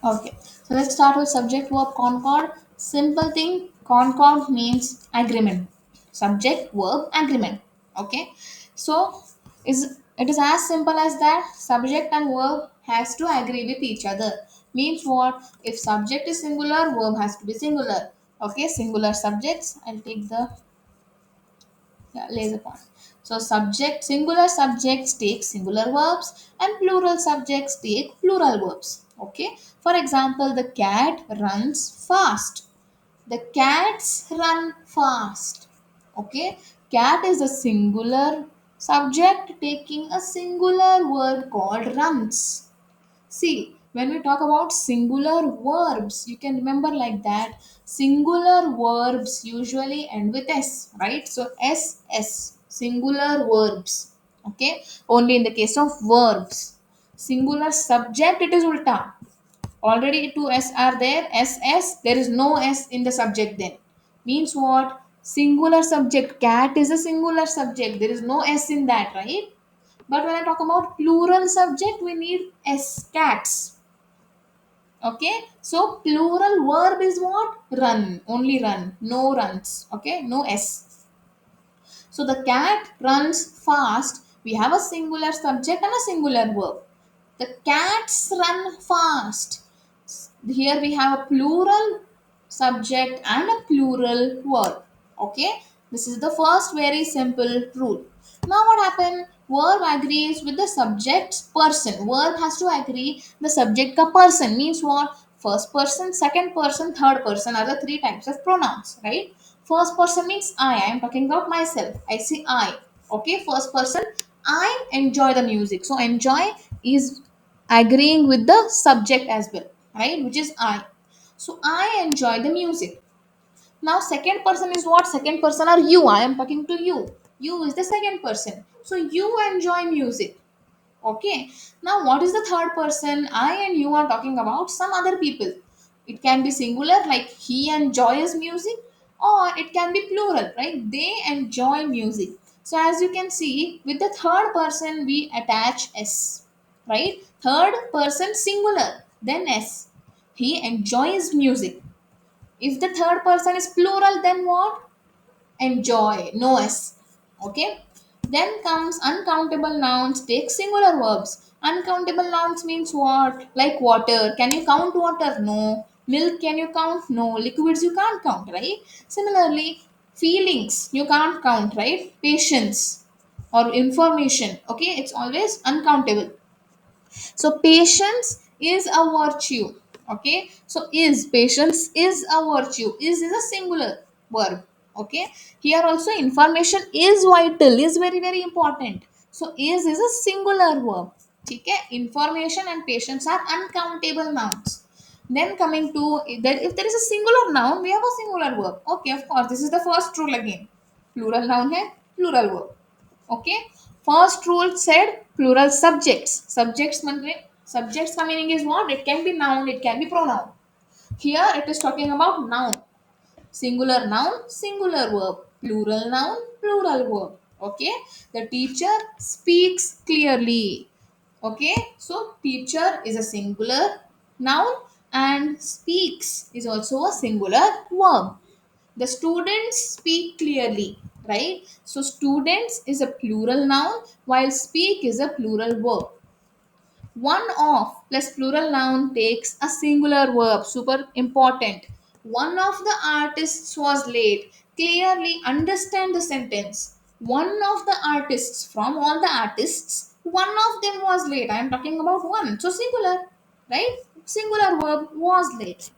Okay, so let's start with subject verb concord. Simple thing, concord means agreement. Subject verb agreement. Okay, so is it is as simple as that. Subject and verb has to agree with each other. Means what? If subject is singular, verb has to be singular. Okay, singular subjects. I'll take the laser point. So subject singular subjects take singular verbs and plural subjects take plural verbs. Okay. For example, the cat runs fast. The cats run fast. Okay. Cat is a singular subject taking a singular word called runs. See, when we talk about singular verbs, you can remember like that. Singular verbs usually end with S, right? So S, singular verbs. Okay, only in the case of verbs. Singular subject, it is ulta. Already two S are there, SS, there is no S in the subject then. Means what? Singular subject. Cat is a singular subject. There is no S in that, right? But when I talk about plural subject, we need S, cats. Okay, so plural verb is what? Run, only run, no runs. Okay, no S. So the cat runs fast. We have a singular subject and a singular verb. The cats run fast. Here we have a plural subject and a plural verb. Okay, this is the first very simple rule. Now what happened? Verb agrees with the subject's person. Verb has to agree the subject ka person means what? First person, second person, third person are the three types of pronouns, right? First person means I am talking about myself. I say I. Okay, first person, I enjoy the music. So enjoy is agreeing with the subject as well, right? Which is I. So I enjoy the music. Now second person is what? Second person are you. I am talking to you. You is the second person. So you enjoy music. Okay. Now what is the third person? I and you are talking about some other people. It can be singular like he enjoys music, or it can be plural, right? They enjoy music. So as you can see, with the third person we attach S, right? Third person singular, then S. He enjoys music. If the third person is plural, then what? Enjoy, no S. Okay. Then comes uncountable nouns, take singular verbs. Uncountable nouns means what? Like water. Can you count water? No. Milk, can you count? No. Liquids, you can't count, right? Similarly, feelings, you can't count, right? Patience or information. Okay, it's always uncountable. So patience is a virtue. Okay. So is patience is a virtue. Is a singular verb. Okay. Here also information is vital, is very very important. So is a singular verb. Okay. Information and patience are uncountable nouns. Then coming to that, if there is a singular noun, we have a singular verb. Okay, of course, this is the first rule again. Plural noun hai, plural verb. Okay. First rule said plural subjects. Subjects का meaning is what? It can be noun, it can be pronoun. Here it is talking about noun. Singular noun, singular verb. Plural noun, plural verb. Okay. The teacher speaks clearly. Okay. So teacher is a singular noun and speaks is also a singular verb. The students speak clearly, right? So students is a plural noun while speak is a plural verb. One of plus plural noun takes a singular verb. Super important. One of the artists was late. Clearly understand the sentence. One of the artists, from all the artists, one of them was late. I am talking about one. So singular, right? Singular verb was late.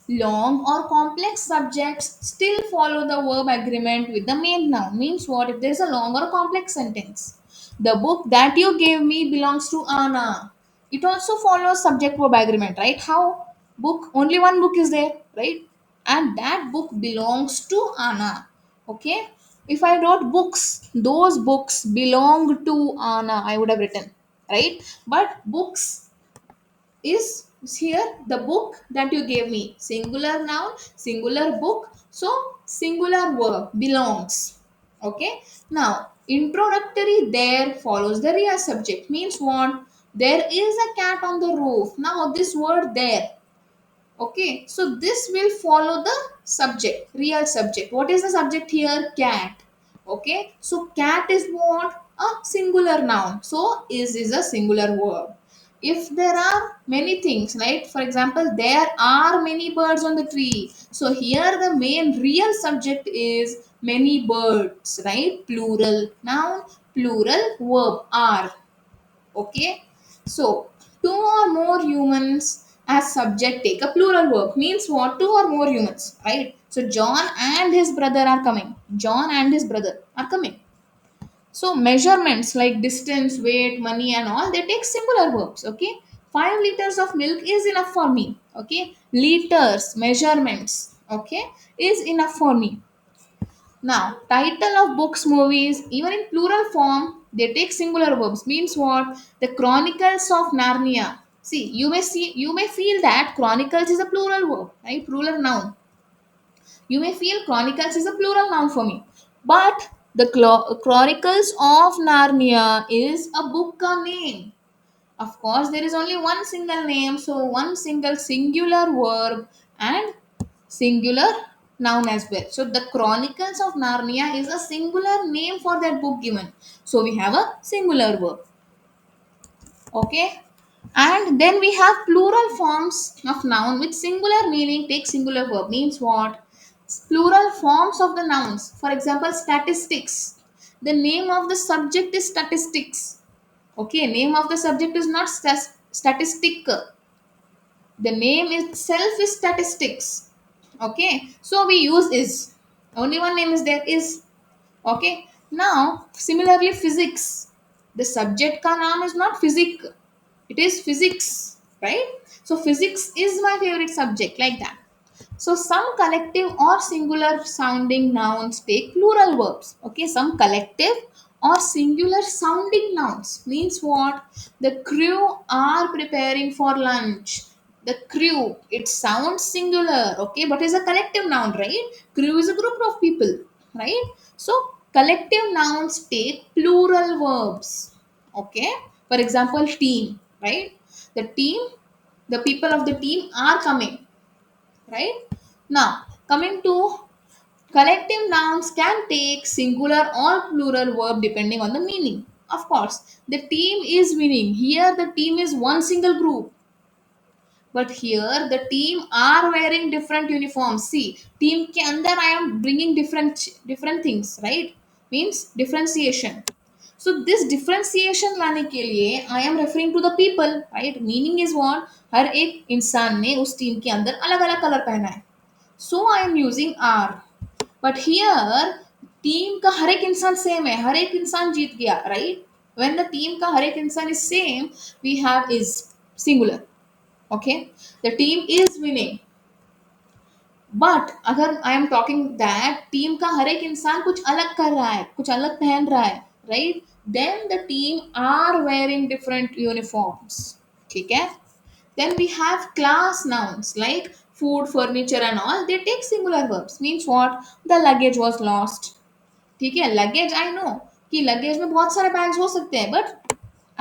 Long or complex subjects still follow the verb agreement with the main noun. Means what? If there is a long or complex sentence. The book that you gave me belongs to Anna. It also follows subject verb agreement, right? How? Book, only one book is there, right? And that book belongs to Anna. Okay? If I wrote books, those books belong to Anna, I would have written, right? But books is here the book that you gave me, singular noun, singular book, so singular verb belongs. Okay. Now introductory there follows the real subject. Means what? There is a cat on the roof. Now this word there, Okay, so this will follow the subject, real subject. What is the subject here? Cat. Okay, so cat is what? A singular noun. So is a singular verb. If there are many things, right? For example, there are many birds on the tree. So here the main real subject is many birds, right? Plural noun, plural verb are. Okay, so two or more humans as subject take a plural verb means what? Two or more humans, right? So John and his brother are coming. John and his brother are coming. So measurements like distance, weight, money, and all, they take singular verbs. Okay, 5 liters of milk is enough for me. Okay, liters, measurements, okay, is enough for me. Now, title of books, movies, even in plural form, they take singular verbs. Means what? The Chronicles of Narnia. See, you may feel that Chronicles is a plural verb, right? Plural noun. You may feel Chronicles is a plural noun for me, but the Chronicles of Narnia is a book name. Of course, there is only one single name, so one single singular verb and singular noun as well. So the Chronicles of Narnia is a singular name for that book given. So we have a singular verb. Okay. And then we have plural forms of noun with singular meaning take singular verb. Means what? Plural forms of the nouns. For example, statistics. The name of the subject is statistics. Okay, name of the subject is not statistic. The name itself is statistics. Okay, so we use is. Only one name is there, is. Okay, now similarly physics. The subject ka naam is not physic, it is physics, right? So physics is my favorite subject, like that. So some collective or singular sounding nouns take plural verbs. Okay, some collective or singular sounding nouns means what? The crew are preparing for lunch. The crew, it sounds singular, okay, but is a collective noun, right? Crew is a group of people, right? So collective nouns take plural verbs. Okay, for example, team, right? The team, the people of the team are coming, right? Now, coming to collective nouns can take singular or plural verb depending on the meaning. Of course, the team is winning. Here, the team is one single group. But here, the team are wearing different uniforms. See, team के अंदर I am bringing different things, right? Means differentiation. So this differentiation लाने के लिए I am referring to the people, right? Meaning is what? हर एक इंसान ने उस team के अंदर अलग अलग कलर पहना है. So I am using R. But here team का हर एक इंसान सेम है, हर एक इंसान जीत गया, right? When the टीम का हर एक इंसान is same, we have is singular. Okay, the team is winning. But अगर I am talking that team का हर एक इंसान कुछ अलग कर रहा है, कुछ अलग पहन रहा है, right? Then the team are wearing different uniforms. ठीक है. Then we have class nouns like food, furniture and all, they take singular verbs. Means what? The luggage was lost. ठीक है, लगेज आई नो कि luggage में बहुत सारे bags हो सकते हैं, but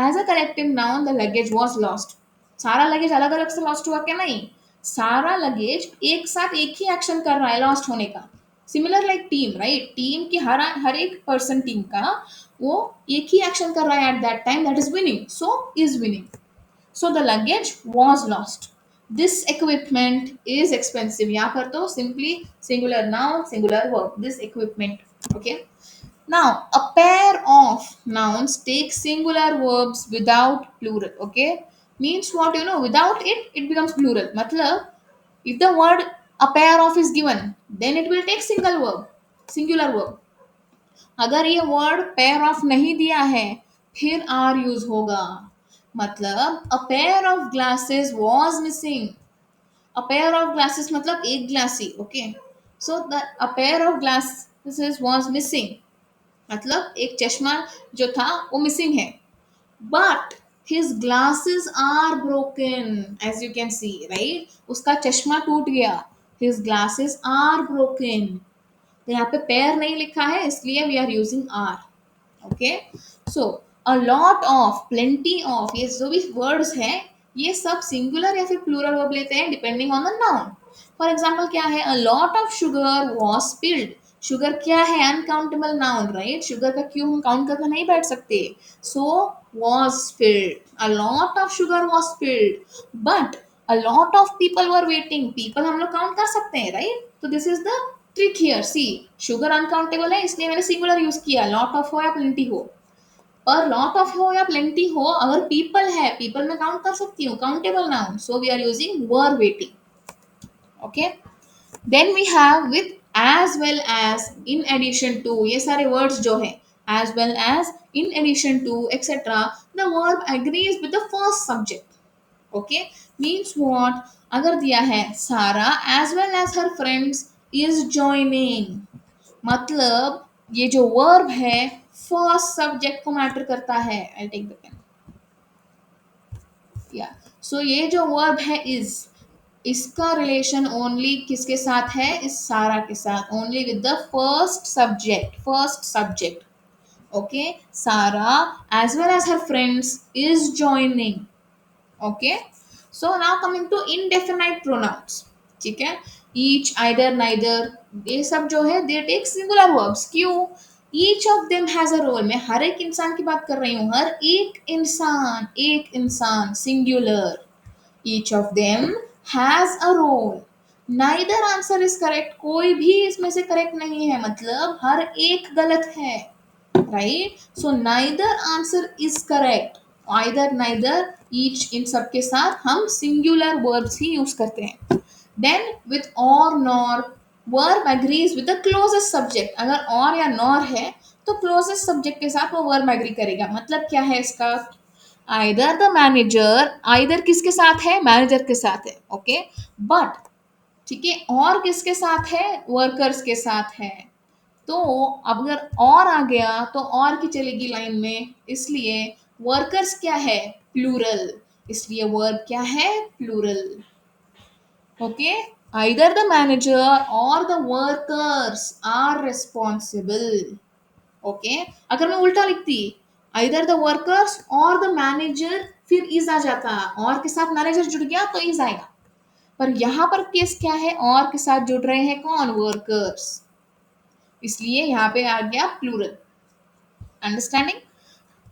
as a collective noun the luggage was lost. सारा लगेज अलग अलग से लॉस्ट हुआ क्या? नहीं, सारा लगेज एक साथ एक ही एक्शन कर रहा है लॉस्ट होने का. Similar like team, right? Team की हर हर एक पर्सन टीम का वो एक ही एक्शन कर रहा है at that time, that is winning. So is winning. So the luggage was lost. This equipment is expensive. यहाँ पर तो simply singular noun singular verb, this equipment. Okay. Now, a pair of nouns take singular verbs without plural. Okay, means what? You know, without it, it becomes plural. Matlab, if the word a pair of is given, then it will take single verb, singular verb. अगर ये word pair of नहीं दिया है, फिर are use होगा. मतलब a pair of glasses was missing. A pair of glasses मतलब एक glassy. Okay, so the a pair of glasses was missing. मतलब एक चश्मा जो था वो मिसिंग है. But his glasses are broken, as you can see, right? उसका चश्मा टूट गया. His glasses are broken. तो यहाँ पे पेयर नहीं लिखा है, इसलिए we are using are. Okay. So a lot of, plenty of, ये जो भी वर्ड्स हैं ये सब सिंगुलर या फिर प्लूरल वर्ब लेते हैं depending on the noun. For example क्या है, अ lot of sugar was spilled. Sugar क्या है, अनकाउंटेबल नाउन, राइट. शुगर का क्यों हम काउंट करके नहीं बैठ सकते. So was spilled, a lot of sugar was spilled, but a lot of people were waiting. People हम लोग काउंट कर सकते हैं, राइट. तो this is the trick here. See, sugar uncountable है इसलिए मैंने सिंगुलर यूज किया, लॉट ऑफ हो या प्लेंटी हो. पर लॉट ऑफ हो या प्लेंटी हो, अगर पीपल है, पीपल में काउंट कर सकती हूँ, countable noun, so we are using were waiting. Okay. Then we have with as well as, in addition to, ये सारे वर्ड्स जो है, as well as, in addition to etcetera, the verb agrees with the first subject. Okay. Means what, अगर दिया है Sara as well as her friends is joining, मतलब ये जो वर्ब है फर्स्ट सब्जेक्ट को मैटर करता है. I take the pen. Yeah, so ये जो वर्ब है इज, इसका रिलेशन ओनली किसके साथ है, इस सारा के साथ, only with the first subject, first subject. Okay. Sara as well as her friends is joining. Okay. So now coming to indefinite pronouns. ठीक है. ईच, आइदर, नाइदर, ये सब जो है दे टेक सिंगुलर वर्ब्स. क्यों, each of them has a role. मैं हर एक इंसान की बात कर रही हूँ, हर एक इंसान singular. Each of them has a role. Neither answer is correct, कोई भी इसमें से करेक्ट नहीं है, मतलब हर एक गलत है, right. So neither answer is correct. Either, neither, each, इन सब के साथ हम सिंगुलर वर्ब्स ही यूज करते हैं. देन विथ और, nor, verb agrees with the closest subject. अगर और या नॉर है तो क्लोजेस्ट सब्जेक्ट के साथ वो वर्ब एग्री करेगा. मतलब क्या है इसका, आइदर द मैनेजर, आइदर किसके साथ है, मैनेजर के साथ है. ओके. बट ठीक है, और किसके साथ है, वर्कर्स के साथ है. तो अब अगर और आ गया तो और की चलेगी लाइन में, इसलिए वर्कर्स क्या है, प्लूरल, इसलिए वर्ब क्या है, plural. Okay. Either the manager और the workers are responsible. Okay. अगर मैं उल्टा लिखती, आइदर द वर्कर्स और द मैनेजर, फिर इज आ जाता, और के साथ मैनेजर जुड़ गया तो इज आएगा. पर यहां पर केस क्या है, और के साथ जुड़ रहे हैं कौन, वर्कर्स, इसलिए यहाँ पे आ गया plural. Understanding.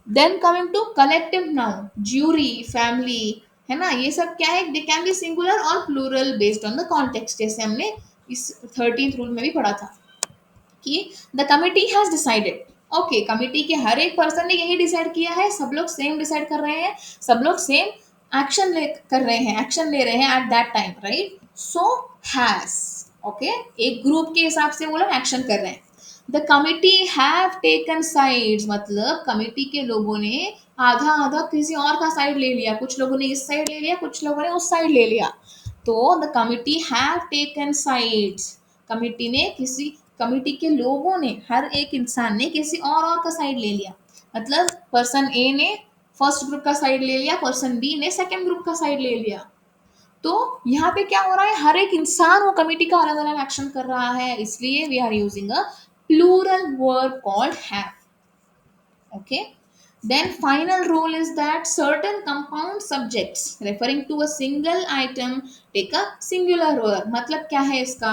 Then coming to collective noun, jury, family, है ना, ये सब क्या है, दे कैन बी सिंगुलर और plural based on the context. जैसे हमने इस 13th रूल में भी पढ़ा था कि the committee has decided. Okay, committee के हर एक पर्सन ने यही डिसाइड किया है, सब लोग सेम डिसाइड कर रहे हैं, सब लोग सेम एक्शन ले कर रहे हैं, एक्शन ले रहे हैं at that time, right. So has. Okay. एक ग्रुप के हिसाब से वो लोग एक्शन कर रहे हैं. The committee have taken sides, मतलब कमिटी के लोगों ने आधा आधा किसी और का साइड ले लिया, कुछ लोगों ने इस साइड ले लिया, कुछ लोगों ने उस साइड ले लिया. तो the committee have taken sides, committee ने किसी, कमिटी के लोगों ने, हर एक इंसान ने किसी और का साइड ले लिया. मतलब पर्सन ए ने फर्स्ट ग्रुप का साइड ले लिया, पर्सन बी ने सेकंड ग्रुप का साइड ले लिया. तो यहाँ पे क्या हो रहा है, हर एक इंसान वो कमिटी का अलग अलग एक्शन कर रहा है, इसलिए we are using a plural verb called have. Okay. Then final rule is that certain compound subjects referring to a single item take a singular verb. मतलब क्या है इसका,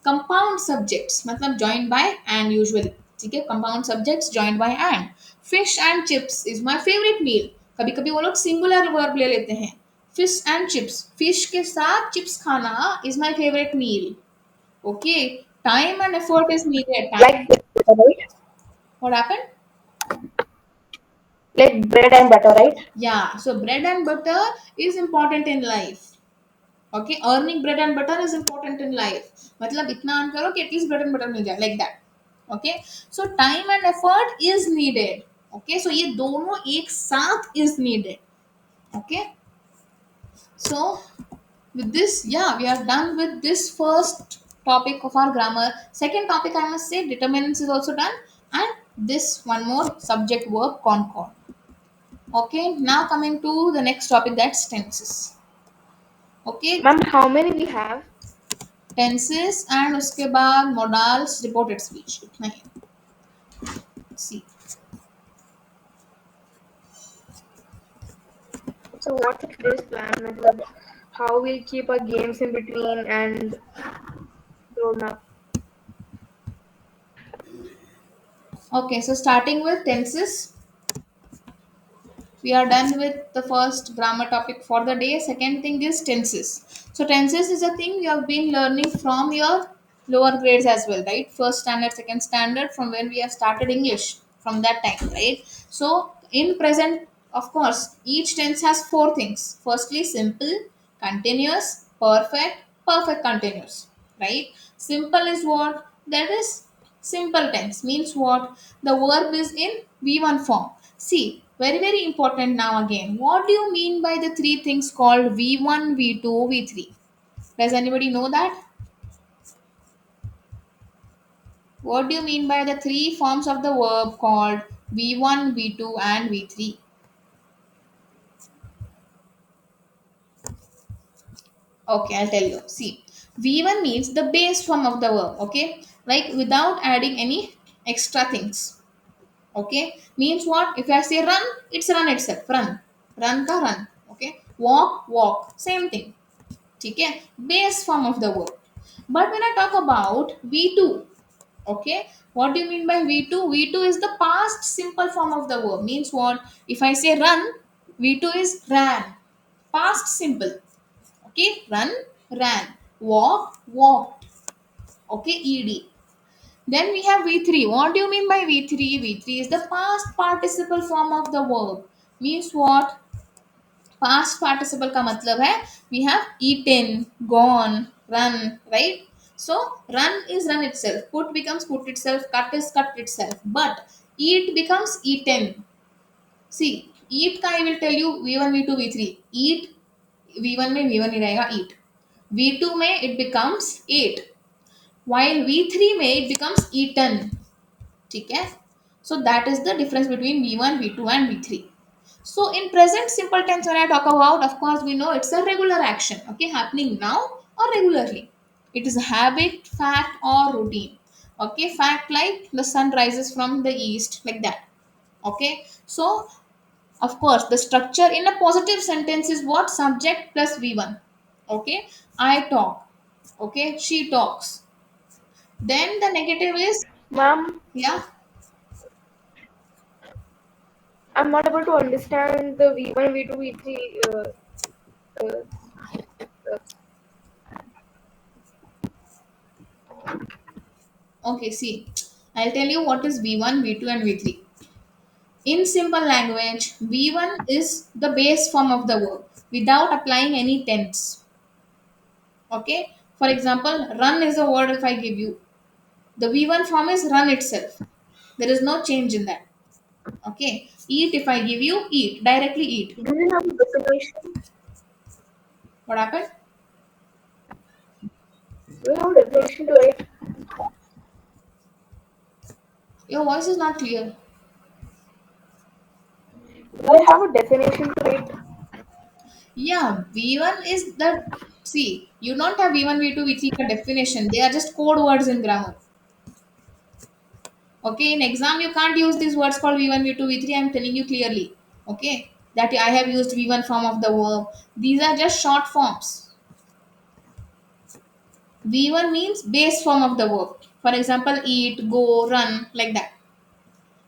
compound subjects मतलब joined by and usually. ठीक है, compound subjects joined by and. Fish and chips is my favorite meal. कभी कभी वो लोग singular verb ले लेते हैं. Fish and chips, fish के साथ chips खाना is my favorite meal. Okay. Time and effort is needed. Time. Like right? What happened? Like bread and butter, right? Yeah, so bread and butter is important in life. Okay, earning bread and butter is important in life. मतलब इतना earn करो कि at least bread and butter मिल जाए, like that. Okay, so time and effort is needed. Okay, so ये दोनों एक साथ is needed. Okay, so with this, yeah, we are done with this first topic of our grammar. Second topic, I must say, determinants is also done, and this one more subject verb concord. Okay, now coming to the next topic, that's tenses. Okay, Ma'am, how many we have? Tenses and उसके बाद modals, reported speech, इतना ही. सी, So what's today's plan? Matlab, how we'll keep our games in between and grown up. Okay, so starting with tenses, we are done with the first grammar topic for the day. Second thing is tenses. So tenses is a thing you have been learning from your lower grades as well, right? First standard, second standard, from when we have started English, from that time, right? So in present, of course, each tense has four things. Firstly, simple, continuous, perfect, perfect continuous, right? Simple is what? That is simple tense means what? The verb is in V1 form. See, very, very important now again. What do you mean by the three things called V1, V2, V3? Does anybody know that? What do you mean by the three forms of the verb called V1, V2, and V3? Okay, I'll tell you. See, V1 means the base form of the verb, okay? Like without adding any extra things. Okay, means what? If I say run, it's run itself. Run ka run. Okay, walk, same thing. ठीक है, base form of the verb. But when I talk about V2, okay, what do you mean by V2? V2 is the past simple form of the verb. Means what? If I say run, V2 is ran, past simple. Okay, run, ran, walked. Okay, ed. Then we have V3. What do you mean by V3? V3 is the past participle form of the verb. Means what? Past participle का मतलब है we have eaten, gone, run, right? So run is run itself, put becomes put itself, cut is cut itself, but eat becomes eaten. See, eat का I will tell you V1, V2, V3. Eat V1 में V1 ही रहेगा eat. V2 में it becomes ate, while V3 में it becomes eaten. ठीक है, so that is the difference between V1, V2 and V3. So in present simple tense, when I talk about, of course we know it's a regular action, okay, happening now or regularly. It is a habit, fact, or routine. Okay, fact like the sun rises from the east, like that. Okay, so of course the structure in a positive sentence is what? Subject plus V1. Okay, I talk. Okay, she talks. Then the negative is, Ma'am, yeah. I'm not able to understand the V1, V2, V3. Uh, uh, Okay, see, I'll tell you what is V1, V2, and V3. In simple language, V1 is the base form of the verb without applying any tense. Okay, for example, run is a word if I give you. The V1 form is run itself. There is no change in that. Okay, eat if I give you, eat, directly eat. do you have a definition? What happened? Do you have a definition to it? Your voice is not clear. Do I have a definition to it? Yeah, V1 is the, see, you don't have V1, V2, V3 ka definition. They are just code words in grammar. Okay, in exam you can't use these words called V1, V2, V3. I'm telling you clearly. Okay, that I have used V1 form of the verb. These are just short forms. V1 means base form of the verb. For example, eat, go, run, like that.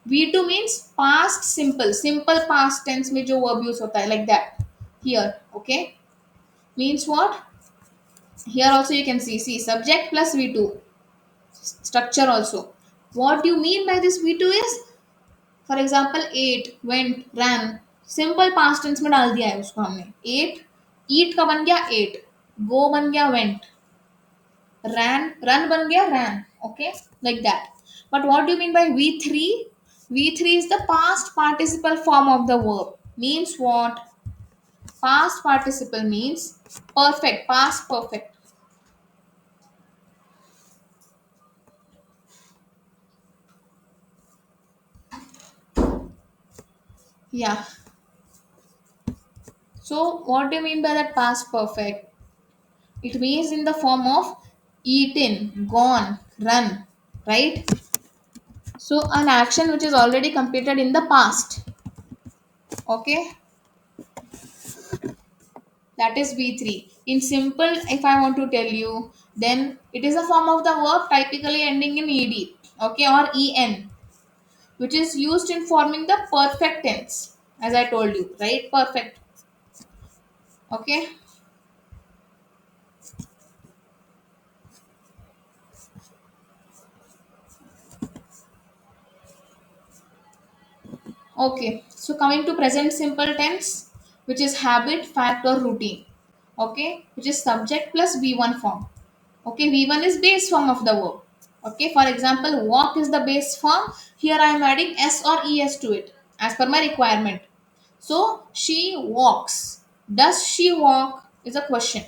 V2 means past simple, simple past tense में जो verb use होता है, like that. Here, okay, means what? Here also you can see subject plus V2 structure also. What do you mean by this V2 is, for example ate, went, ran, simple past tense में डाल दिया है उसको हमने. Eight, ईट का बन गया eight, गो बन गया वेंट, रैन, रन बन गया ran. Okay, like that. But what do you mean by V3? V3 is the past participle form of the verb. Means what? Past participle means perfect, past perfect. Yeah. So what do you mean by that past perfect? It means in the form of eaten, gone, run, right? So an action which is already completed in the past. Okay. That is V3. In simple, if I want to tell you, then it is a form of the verb typically ending in ed, okay, or en, which is used in forming the perfect tense, as I told you, right? Perfect. Okay. Okay. So coming to present simple tense, which is habit, fact, or routine. Okay, which is subject plus V1 form. Okay, V1 is base form of the verb. Okay, for example, walk is the base form. Here I am adding S or ES to it as per my requirement. So she walks. Does she walk is a question.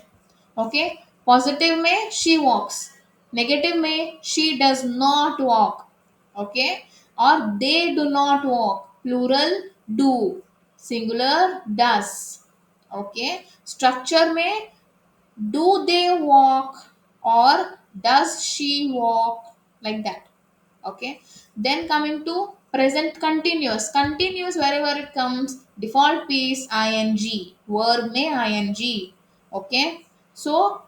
Okay. Positive may she walks. Negative may she does not walk. Okay. Or they do not walk. Plural do. Singular does. Okay. Structure may do they walk or does she walk, like that. Okay, then coming to present continuous. Continuous, wherever it comes, default piece ing, verb may ing. Okay, so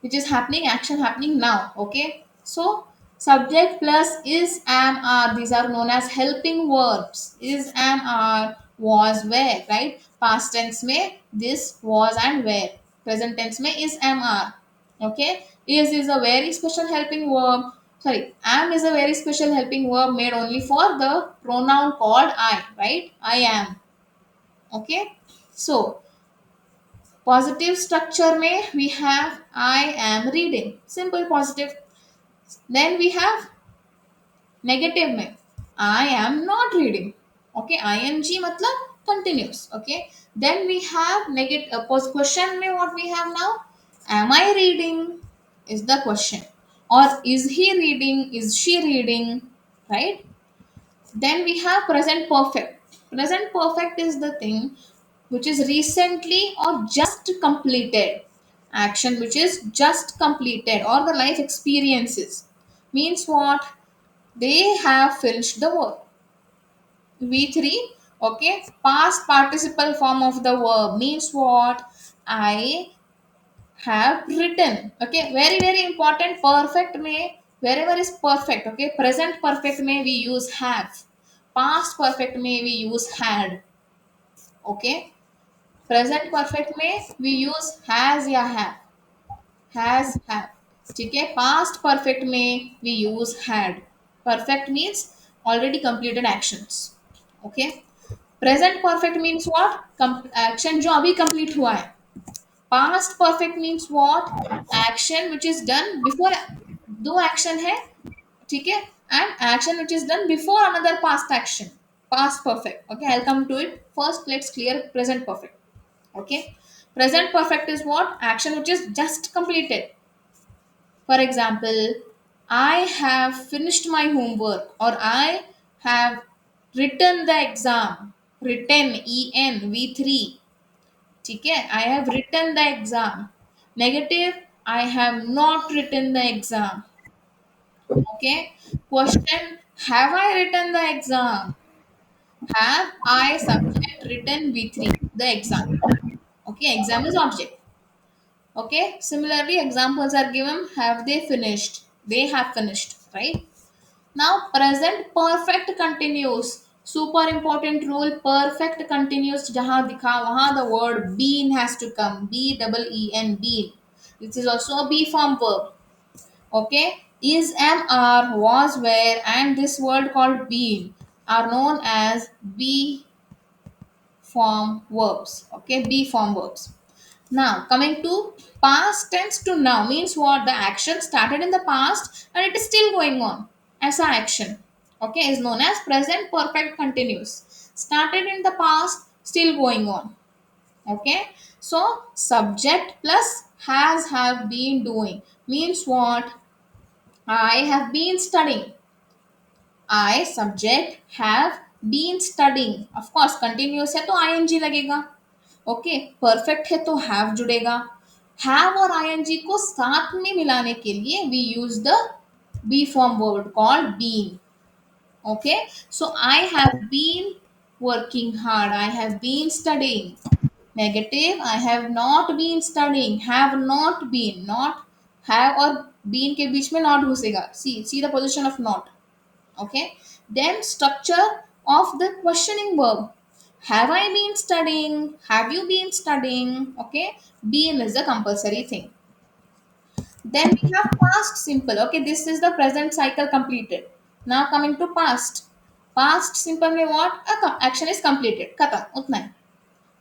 which is happening, action happening now. Okay, so subject plus is, am, are, these are known as helping verbs. Is, am, are, was, were, right? Past tense may this, was, and were. Present tense may is, am, are. Okay, is a very special helping verb. Sorry, am is a very special helping verb made only for the pronoun called I, right? I am. Okay, so positive structure may we have I am reading. Simple positive. Then we have negative में I am not reading. Okay, ing मतलब continuous. Okay, then we have negative question में what we have now, am I reading is the question, or is he reading, is she reading, right? Then we have present perfect. Present perfect is the thing which is recently or just completed. Action which is just completed, or the life experiences. Means what? They have finished the work. V3, okay. Past participle form of the verb means what? I have written. Okay, very very important. Perfect may, wherever is perfect, okay. Present perfect may we use have. Past perfect may we use had. Okay. Present perfect may we use has या have. Has have. ठीक है. Past perfect में we use had. Perfect means already completed actions. Okay. Present perfect means what? Action जो अभी complete हुआ है. Past perfect means what? Action which is done before. दो action है, ठीक है, and action which is done before another past action. Past perfect. Okay, I'll come to it. First, let's clear present perfect. Okay, present perfect is what? Action which is just completed. For example, I have finished my homework, or I have written the exam. Written, en, v3. ठीक है, I have written the exam. Negative, I have not written the exam. Okay. Question, have I written the exam? Have I subject written v3 the exam? Okay, exam is object. Okay, similarly, examples are given. Have they finished? They have finished, right? Now, present perfect continuous. Super important rule. Perfect continuous. जहाँ दिखा वहाँ the word been has to come. B double E N been. This is also a B form verb. Okay. Is, am, are, was, were, and this word called been are known as B form verbs. Okay, B form verbs. Now, coming to past tense to now means what? The action started in the past and it is still going on as an action. Okay, is known as present perfect continuous. Started in the past, still going on. Okay, so subject plus has, have, been doing means what? I have been studying. I subject have been studying. Of course, continuous है तो ing लगेगा. Okay, perfect है तो have जुड़ेगा. Have और ING को साथ में मिलाने के लिए we use the be form word called been. Okay, so I have been working hard, I have been studying. Negative, I have not been studying. Have not been, not have और been के बीच में not घुसेगा. See the position of not. Okay. Then structure of the questioning verb. Have I been studying? Have you been studying? Okay. Been is the compulsory thing. Then we have past simple. Okay, this is the present cycle completed. Now coming to past. Past simple में what? Action is completed. खत्म उतना ही.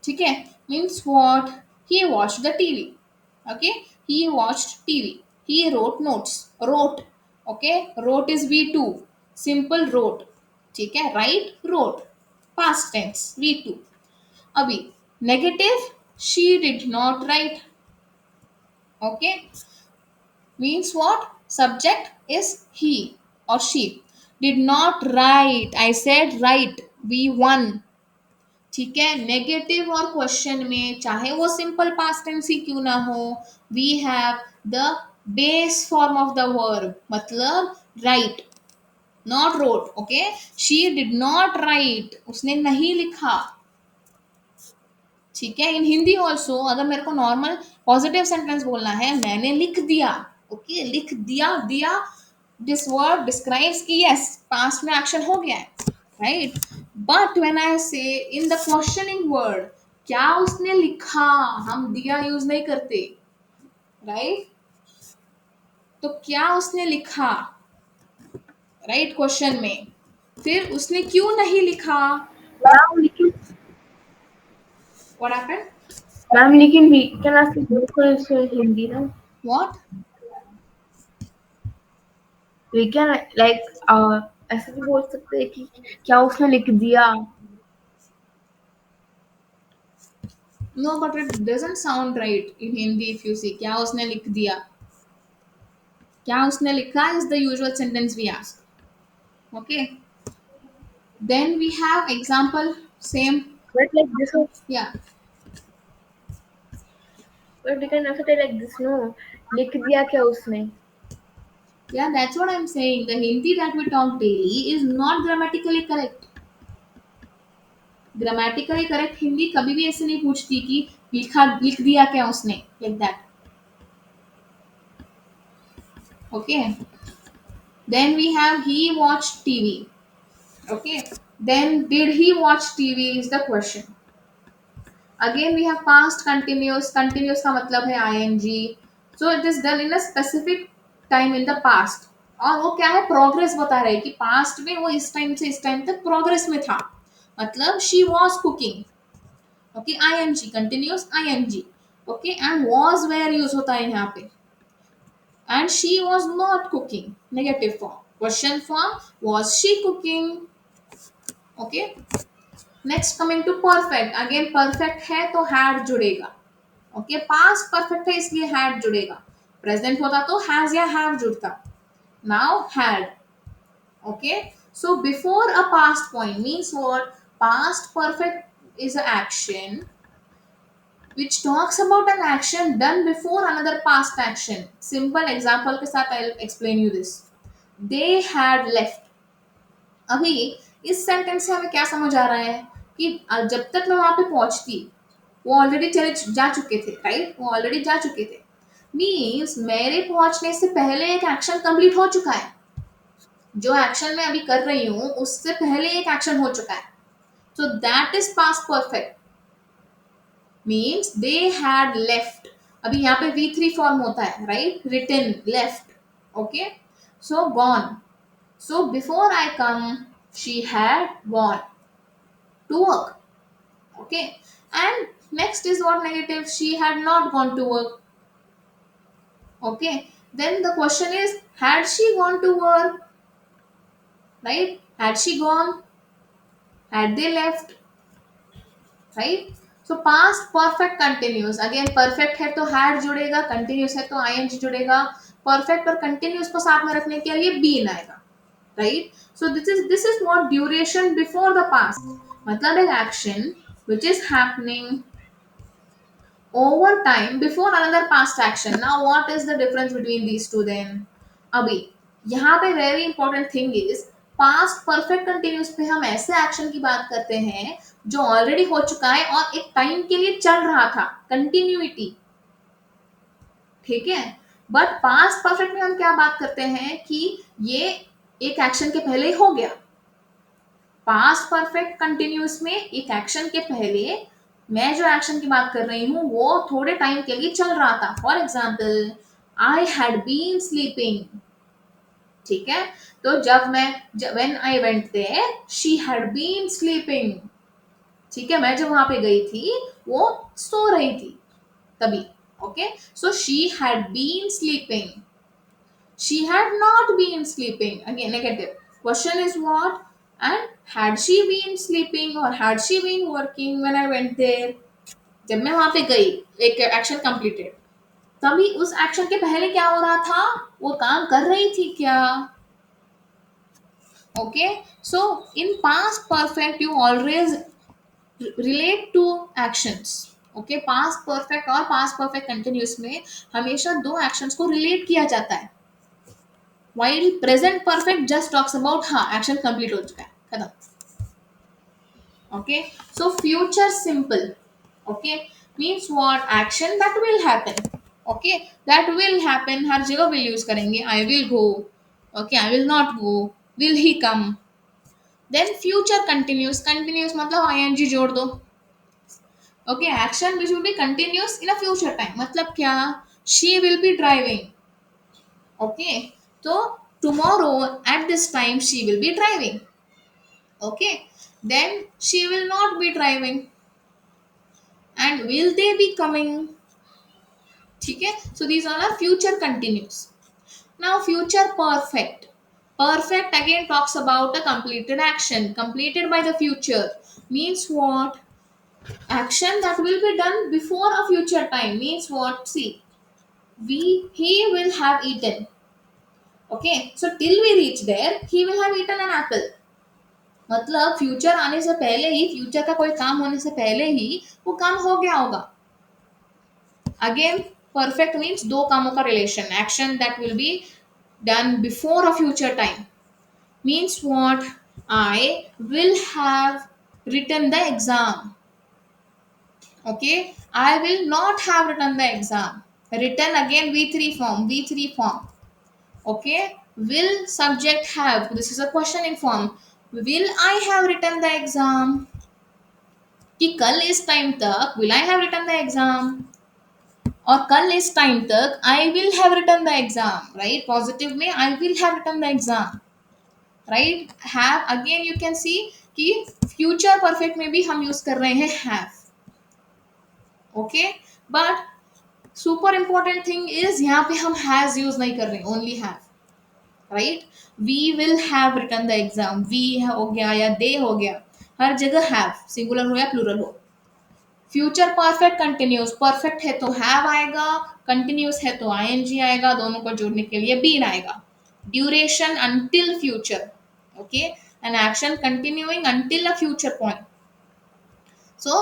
ठीक है. Means what? He watched the TV. Okay. He watched TV. He wrote notes. Wrote. Okay. Wrote is V2. Simple wrote. ठीक है. Write wrote. Past tense V2. अभी negative, she did not write. Okay. Means what? Subject is he or she. Did not write. I said write. V1. ठीक है. Negative और question में चाहे वो simple past tense ही क्यों ना हो, we have the base form of the verb, मतलब write, not wrote. Okay. She did not write, उसने नहीं लिखा. ठीक है. इन हिंदी ऑल्सो अगर मेरे को नॉर्मल पॉजिटिव सेंटेंस बोलना है, मैंने लिख दिया. ओके. लिख दिया. दिया दिस वर्ड डिस्क्राइब्स कि यस पास्ट में एक्शन हो गया है, राइट. बट व्हेन आई से इन द क्वेश्चनिंग वर्ड, क्या उसने लिखा, हम दिया यूज नहीं करते, राइट. तो क्या उसने लिखा, राइट, क्वेश्चन में. फिर उसने क्यों नहीं लिखा. मैम लेकिन व्हाट हैपेंड. मैम लेकिन वी कैन आस्क बिल्कुल हिंदी ना. व्हाट. वी कैन लाइक ऐसे भी बोल सकते हैं कि क्या उसने लिख दिया. No, but it doesn't sound right in Hindi if you see. क्या उसने लिख दिया. क्या उसने लिखा is the usual sentence we ask. Okay. Then we have example. Same. But like this, Yeah. but we can also tell like this. No, लिख दिया क्या उसने. Yeah, that's what I'm saying. The Hindi that we talk daily is not grammatically correct. Grammatically correct Hindi कभी भी ऐसे नहीं पूछती कि लिख दिया क्या उसने, like that. Okay. Then we have he watched TV. Okay. Then did he watch TV is the question. Again we have past continuous. Continuous का मतलब है ing. So it is done in a specific time in the past. और वो क्या है, progress बता रहे हैं कि पास्ट में वो इस टाइम से इस टाइम तक प्रोग्रेस में था. मतलब she was cooking. Okay. ing continuous ing. Okay. And was were use होता है यहाँ पे. And she was not cooking negative form. Question form was she cooking. Okay. Next coming to perfect. Again perfect है तो had जुड़ेगा. Okay. Past perfect है इसलिए had जुड़ेगा. प्रेजेंट होता तो हैज या हैव जुड़ता. Now had. Okay. So before a past point means what? Past perfect is an action which talks about an action done before another past action. Simple example के साथ I'll explain you this. They had left. अभी इस sentence से हमें क्या समझ आ रहा है कि जब तक मैं वहां पे पहुंचती, वो ऑलरेडी चले जा चुके थे, राइट. वो ऑलरेडी जा चुके थे. मीन्स मेरे पहुंचने से पहले एक एक्शन कंप्लीट हो चुका है. जो एक्शन मैं अभी कर रही हूं उससे पहले एक एक्शन हो चुका है. So that is past perfect. Means they had left. अभी यहाँ पे V3 फॉर्म होता है, right. Written left. Okay. So gone. So before I come she had gone to work. Okay. And next is what negative, she had not gone to work. Okay. then the question is had she gone to work, right. Had she gone, had they left, right. So past perfect continuous. Again perfect है तो had जुड़ेगा, continuous है तो ing जुड़ेगा. perfect और continuous को साथ में रखने के लिए been आएगा, right. So this is what duration before the past. मतलब एक action which is happening over time before another past action. Now what is the difference between these two then? अभी यहाँ पे very important thing is past perfect continuous पे हम ऐसे action की बात करते हैं जो ऑलरेडी हो चुका है और एक टाइम के लिए चल रहा था, कंटिन्यूटी। ठीक है। बट पास्ट परफेक्ट में हम क्या बात करते हैं कि ये एक एक्शन के पहले ही हो गया। पास्ट परफेक्ट कंटिन्यूस में एक एक्शन के पहले मैं जो एक्शन की बात कर रही हूं वो थोड़े टाइम के लिए चल रहा था। For example, I had been sleeping. ठीक है। तो जब मैं when I went there she had been sleeping. ठीक है, मैं जब वहां पे गई थी वो सो रही थी तभी। Okay, so she had been sleeping, she had not been sleeping. Again, negative. Question is what? And had she been sleeping or had she been working when I went there? जब मैं वहां पे गई, एक एक्शन कंप्लीटेड, तभी उस action के पहले क्या हो रहा था, वो काम कर रही थी क्या? Okay, so in past perfect you always relate to actions. Okay, past perfect और पास्ट परफेक्ट कंटिन्यूस में हमेशा दो एक्शंस को रिलेट किया जाता है। while present perfect just talks about हाँ action complete हो चुका है, खत्म। okay, so future simple, okay, means what? Action that will happen। okay, that will happen हर जगह will use करेंगे। I will go, okay, I will not go, will he come। then future continuous, continuous मतलब ing जोड़ दो। okay, action which will be continuous in a future time मतलब क्या? she will be driving। okay, so tomorrow at this time she will be driving। okay, then she will not be driving। and will they be coming? ठीक है, so these are our future continuous। now future perfect, perfect again talks about a completed action completed by the future, means what? action that will be done before a future time, means what? see, we he will have eaten। okay, so till we reach there he will have eaten an apple। मतलब future आने से पहले ही, future का कोई काम होने से पहले ही वो काम हो गया होगा। अगेन परफेक्ट मीन्स दो कामों का relation, action that will be done before a future time, means what? I will have written the exam। okay, I will not have written the exam। written again v3 form, v3 form। okay, will subject have, this is a question in form, will I have written the exam। कि कल इस time तक will I have written the exam, और कल इस time तक I will have written the exam. Right, positive में I will have written the exam. Right, have again you can see कि फ्यूचर परफेक्ट में भी हम यूज कर रहे हैं have. Okay, but super important thing is यहाँ पे हम हैज यूज नहीं कर रहे, only have. Right, we will have written the exam, we हो गया या दे हो गया, हर जगह हैव, सिंगुलर हो या प्लूरल हो। फ्यूचर परफेक्ट कंटिन्यूस, परफेक्ट है तो हैव आएगा, कंटिन्यूस है तो आईएनजी आएगा, दोनों को जोड़ने के लिए बीन आएगा। Duration until future, okay, an action continuing until a future point. So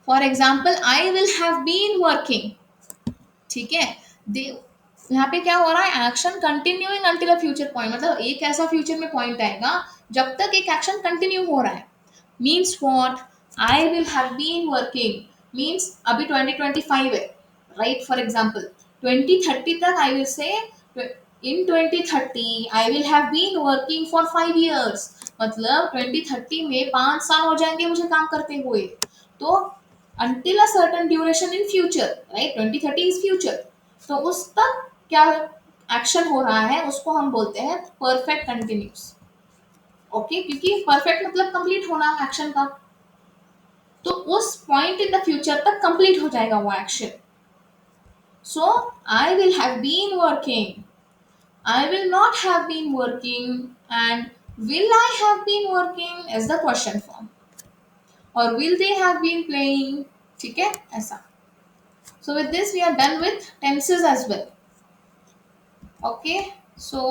for example I will have been working. ठीक है, यहाँ पे क्या हो रहा है? Action continuing until a future point, मतलब एक ऐसा फ्यूचर में पॉइंट आएगा जब तक एक एक्शन कंटिन्यू हो रहा है। Means what? I will have been working means अभी 2025 है, राइट, फॉर एग्जाम्पल 2030 तक I will say in 2030 I will have been working for 5 years, मतलब 2030 में 5 साल हो जाएंगे मुझे काम करते हुए। तो until a certain duration in future, right, 2030 is future। तो उस तक क्या एक्शन हो रहा है उसको हम बोलते हैं परफेक्ट कंटिन्यूस। ओके, क्योंकि परफेक्ट मतलब कंप्लीट होना एक्शन का, तो उस पॉइंट इन द फ्यूचर तक कंप्लीट हो जाएगा वो action. So I will have been working, I will not have been working, and will I have been working is the question form, और will they have been playing। ठीक है, ऐसा। So with this we are done with tenses as well। okay, so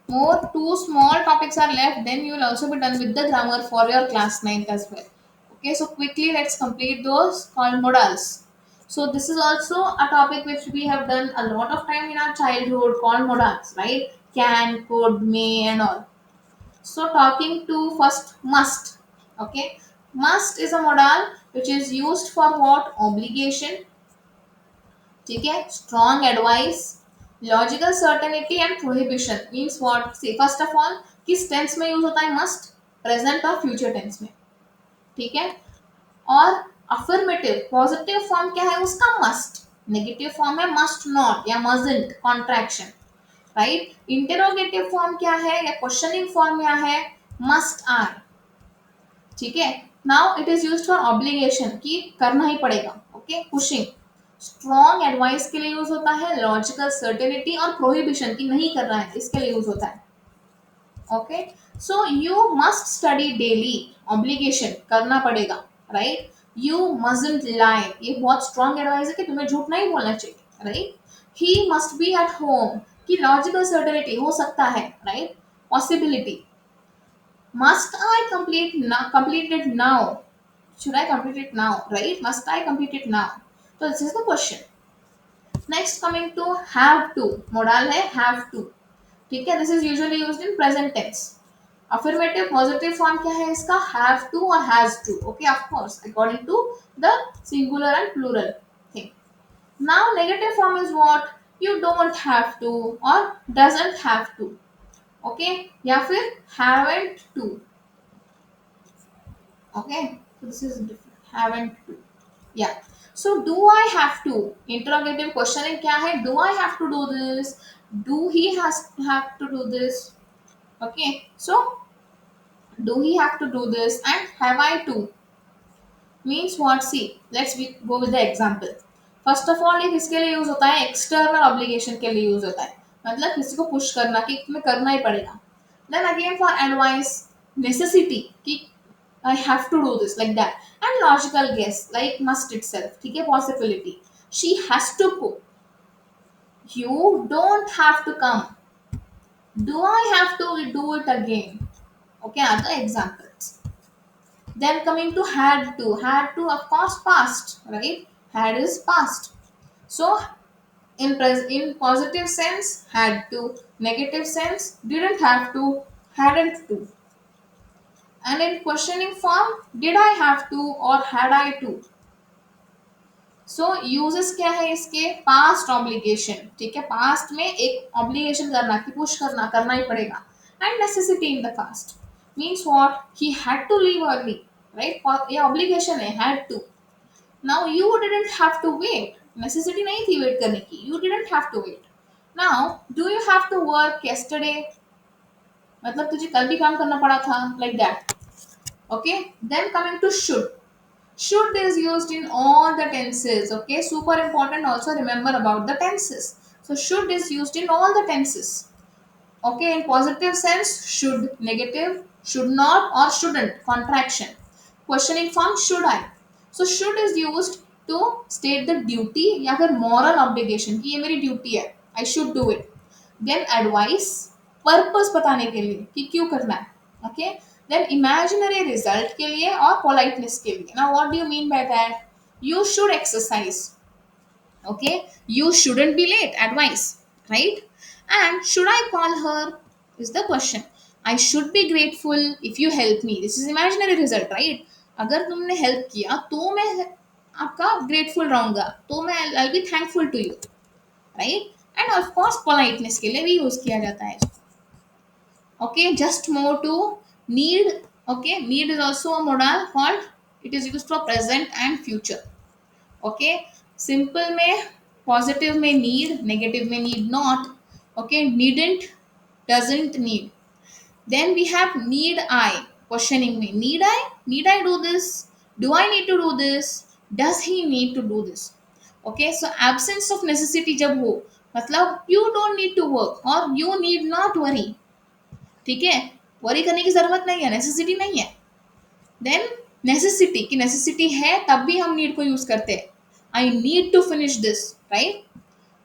more two small topics are left, then you will also be done with the grammar for your class 9th as well। okay, so quickly let's complete those called modals। so this is also a topic which we have done a lot of time in our childhood, called modals, right? Can, could, may and all। So talking to first must. Okay. Must is a modal which is used for what? Obligation. ठीक है, strong advice, logical certainty and prohibition means what? See, first of all, किस tense में use होता है must? Present और future tense में. ठीक है. और अफर्मेटिव पॉजिटिव फॉर्म क्या है उसका? मस्ट. नेगेटिव फॉर्म है मस्ट नॉट या mustn't, contraction. Right. Interrogative form क्या है या क्वेश्चनिंग फॉर्म क्या है? Must are. ठीक है. Now it is used for obligation कि करना ही पड़ेगा. ओके. पुशिंग. स्ट्रॉन्ग एडवाइस के लिए यूज होता है. लॉजिकल सर्टेनिटी और प्रोहिबिशन की नहीं करना है इसके लिए यूज होता है. Okay. So you must study daily. Obligation करना पड़ेगा. राइट. यू मजंट लाई, ये बहुत स्ट्रॉन्ग एडवाइस है कि तुम्हें झूठ नहीं बोलना चाहिए. Right. He must be at home कि लॉजिकल सर्टेनिटी हो सकता है. Right. Possibility. Must I complete it now? Should I complete it now? Right? Must I complete it now? So this is the question. Next coming to have to. Modal है have to. ठीक है. This is usually used in present tense. Affirmative positive form क्या है इसका? Have to or has to. Okay, of course, according to the singular and plural thing. Now negative form is what? You don't have to or doesn't have to. Okay, या फिर haven't to. Okay, so this is different. Haven't to. Yeah. So do I have to? Interrogative questioning क्या है? Do I have to do this? Do he has have to do this? Okay. So do he have to do this? And have I to? Means what? See, go with the example. First of all ये किसके लिए use होता है? External obligation के लिए use होता है. मतलब किसी को पुश करना कि तुम्हें करना ही पड़ेगा. Then again for advice, necessity कि I have to do this like that. And logical guess like must itself. ठीक है. Possibility. She has to cook. You don't have to come. Do I have to do it again? Okay, other examples. Then coming to had to. Had to, of course, past, right? Had is past. So in positive sense, had to. Negative sense, didn't have to, hadn't to. And in questioning form, did I have to or had I to? So uses क्या है इसके? Past obligation. ठीक है. Past में एक obligation करना कि push करना करना ही पड़ेगा. And necessity in the past means what? He had to leave early. Right. ये ऑब्लिगेशन है had to. Now you didn't have to wait. Necessity नहीं थी वेट करने की. You didn't have to wait. Now do you have to work yesterday? मतलब तुझे कल भी काम करना पड़ा था. Like that. Okay. Then coming to should. Should is used in all the tenses. Okay, super important. Also remember about the tenses. So should is used in all the tenses. Okay, in positive sense should, negative should not or shouldn't, contraction. Questioning form should I. So should is used to state the duty या फिर moral obligation कि ये मेरी duty है, I should do it. Then advice, purpose बताने के लिए कि क्यों करना है. Okay. Then imaginary result के लिए और politeness के लिए. Now what do you mean by that? You should exercise. Okay. You shouldn't be late, advice. Right. And should I call her is the question. I should be grateful if you help me. This is imaginary result, right? अगर तुमने help किया तो मैं आपका grateful रहूंगा, तो मैं I be thankful to you. Right. And of course politeness के लिए भी यूज किया जाता है. Okay, just more to need. Okay, need is also a modal called, it is used for present and future. Okay, simple में positive में need, negative में need not. Okay, needn't, doesn't need. Then we have need I. Questioning me, need I do this? Do I need to do this? Does he need to do this? Okay, so absence of necessity जब हो, मतलब you don't need to work or you need not worry. ठीक है. Worry करने की जरूरत नहीं है, नेसेसिटी नहीं है. देन नेसेसिटी की नेसेसिटी है तब भी हम नीड को यूज करते हैं. I need to finish this. Right.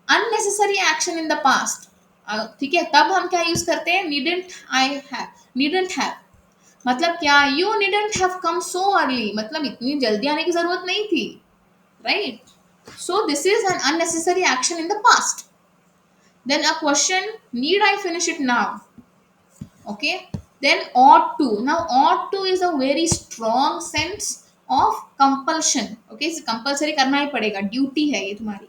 Unnecessary action in the past. ठीक है. तब हम क्या यूज करते हैं? Needn't have. मतलब क्या? You needn't have come so early. मतलब इतनी जल्दी आने की जरूरत नहीं थी. Right. So this is an unnecessary action in the past. Then a question, need I finish it now? Okay. Then ought to. Now ought to is a very strong sense of compulsion. Okay, so compulsory करना ही पड़ेगा, duty है ये तुम्हारी.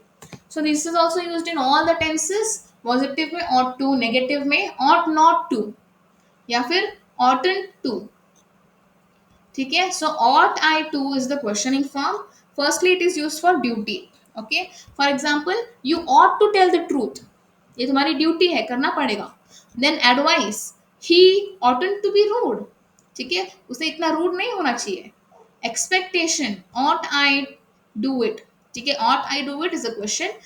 So this is also used in all the tenses. Positive में ought to, negative में ought not to, या फिर oughtn't to. ठीक है. सो ought I to is the questioning form. Firstly it is used for duty. Okay, for example, you ought to tell the truth. ये तुम्हारी duty है, करना पड़ेगा. Then advice, he oughtn't to be rude. ठीक है, उसे इतना रूड नहीं होना चाहिए. Expectation, ought I do it. ठीक है, ought I do it is a question.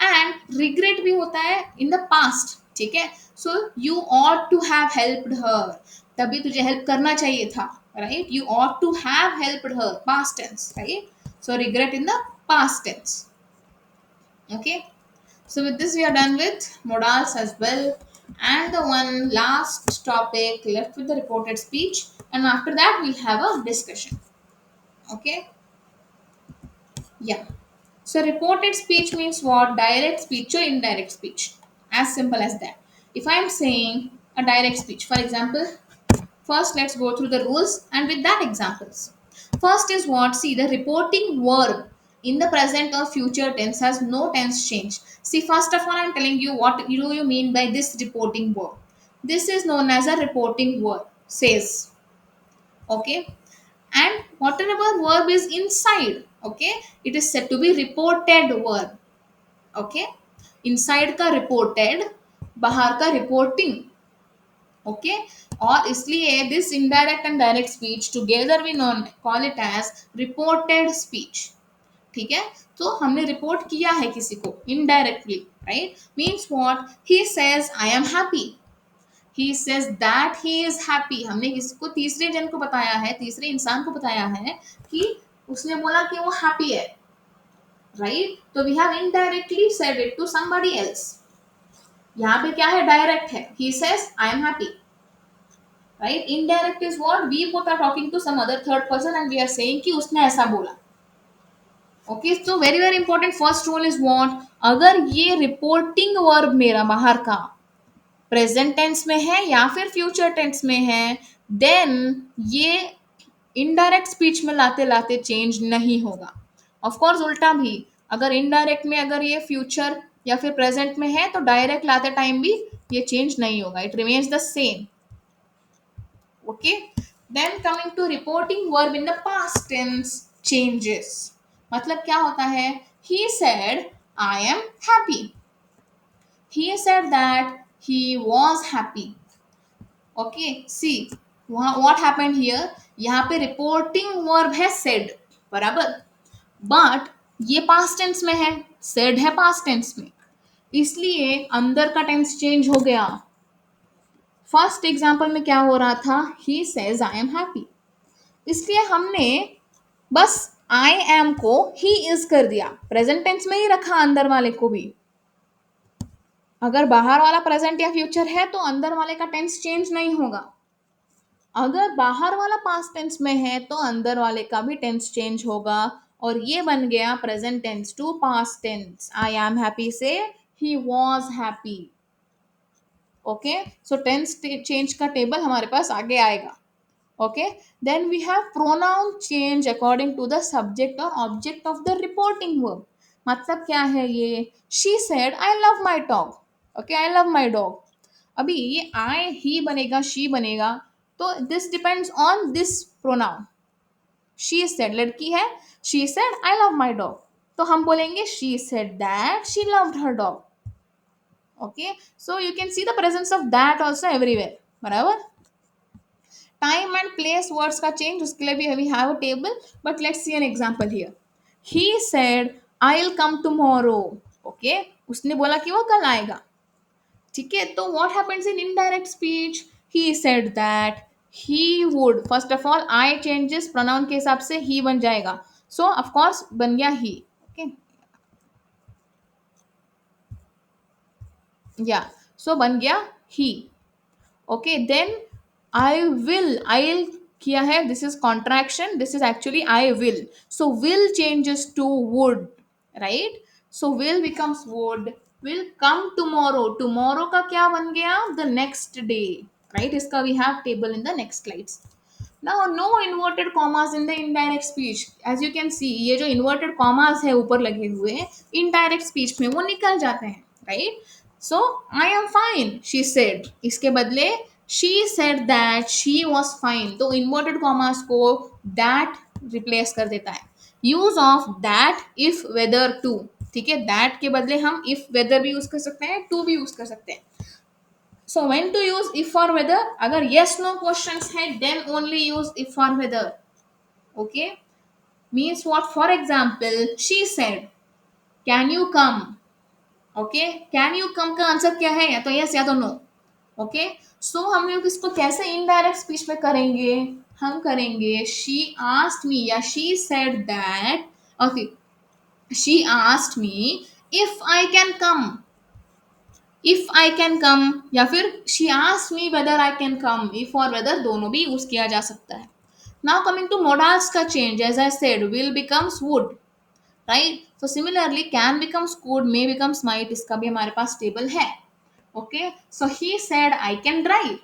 And regret भी होता है इन द पास्ट. ठीक है, so you ought to have helped her. तभी तुझे हेल्प करना चाहिए था. Right, you ought to have helped her, past tense. Right, so regret in the past tense. Okay, so with this we are done with modals as well, and the one last topic left with the reported speech, and after that we'll have a discussion. Okay, yeah. So reported speech means what? Direct speech or indirect speech. As simple as that. If I am saying a direct speech, for example, first let's go through the rules and with that examples. First is what? See, the reporting verb in the present or future tense has no tense change. See, first of all, I'm telling you what do you mean by this reporting verb. This is known as a reporting verb. Says. Okay, and whatever verb is inside, okay, it is said to be reported verb. Okay, inside का reported, बाहर का reporting. Okay, और इसलिए this indirect and direct speech together we call it as reported speech. ठीक है, तो हमने report किया है किसी को indirectly. Right, means what? He says I am happy. he says that he is happy. हमने किसको? तीसरे जन को बताया है, तीसरे इंसान को बताया है कि उसने बोला कि वो हैप्पी है. राइट, तो we have indirectly said it to somebody else. यहाँ पे क्या है? डायरेक्ट है. he says I am happy. Right, indirect is what? We both are talking to some other third person and we are saying कि उसने ऐसा बोला. Okay, so very very important first rule is what? अगर ये reporting verb मेरा बाहर का present tense में है या फिर फ्यूचर टेंस में है, देन ये इनडायरेक्ट स्पीच में लाते लाते चेंज नहीं होगा. ऑफ कोर्स उल्टा भी, अगर इनडायरेक्ट में अगर ये फ्यूचर या फिर प्रेजेंट में है तो डायरेक्ट लाते टाइम भी ये चेंज नहीं होगा. It remains the same. Okay, then coming to reporting verb in the past tense changes. मतलब क्या होता है? He said I am happy. he said that he was happy. Okay, see what happened here? यहाँ पे reporting verb है said, बराबर, but ये past tense में है, said है पास्ट टेंस में, इसलिए अंदर का टेंस चेंज हो गया. फर्स्ट एग्जाम्पल में क्या हो रहा था? he says I am happy. इसलिए हमने बस I am को he is कर दिया, प्रेजेंट टेंस में ही रखा अंदर वाले को भी. अगर बाहर वाला प्रेजेंट या फ्यूचर है तो अंदर वाले का टेंस चेंज नहीं होगा. अगर बाहर वाला पास्ट टेंस में है तो अंदर वाले का भी टेंस चेंज होगा, और ये बन गया present tense to past tense. I am happy से he was happy. Okay, so tense change का टेबल हमारे पास आगे आएगा. Okay, then we have pronoun change according to the subject और object of the reporting verb. मतलब क्या है ये? She said I love my dog. Okay, I love my dog. अभी ये आई ही बनेगा, शी बनेगा, तो this depends on this pronoun. She said, लड़की है, she said I love my dog, तो हम बोलेंगे she said that she loved her dog. Okay, so you can see the presence of that also everywhere. बराबर. Time and place words का change, उसके लिए भी we have a table, but let's see an example here. He said I will come tomorrow. Okay, उसने बोला कि वो कल आएगा. ठीक है, तो what happens in indirect speech? He said that he would. First of all I changes, pronoun के हिसाब से ही बन जाएगा, सो ऑफ कोर्स बन गया ही. ओके, या सो बन गया he. Okay, then I will किया है, this is contraction, this is actually I will, so will changes to would. Right, so will becomes would. Will come tomorrow, tomorrow का क्या बन गया? The next day. राइट. इसका we have table in the next slides. Now no inverted commas in the indirect speech. As you can see ये जो inverted commas है ऊपर लगे हुए इनडायरेक्ट स्पीच में वो निकल जाते हैं, right. So I am fine she said, इसके बदले she said that she was fine, तो इन्वर्टेड कॉमास को दैट रिप्लेस कर देता है. Use of that if whether to, ठीक है. दैट के बदले हम इफ वेदर भी यूज कर सकते हैं, टू भी यूज कर सकते हैं. So when to use if or whether? अगर yes no questions है then only use if or whether. Okay, means what? For example, she said can you come. Okay, can you come का answer क्या है? या तो yes या तो no. Okay, so हम लोग इसको कैसे इनडायरेक्ट स्पीच में करेंगे? हम करेंगे she asked me या she said that. Okay, she asked me if I can come. If I can come, या फिर she asked me whether I can come. If और वेदर दोनों भी यूज किया जा सकता है. नाउ कमिंग टू मोडाल्स का change, as I said will becomes would, right. So similarly can becomes could, may becomes might, इसका भी हमारे पास टेबल है. Okay, so he said I can drive,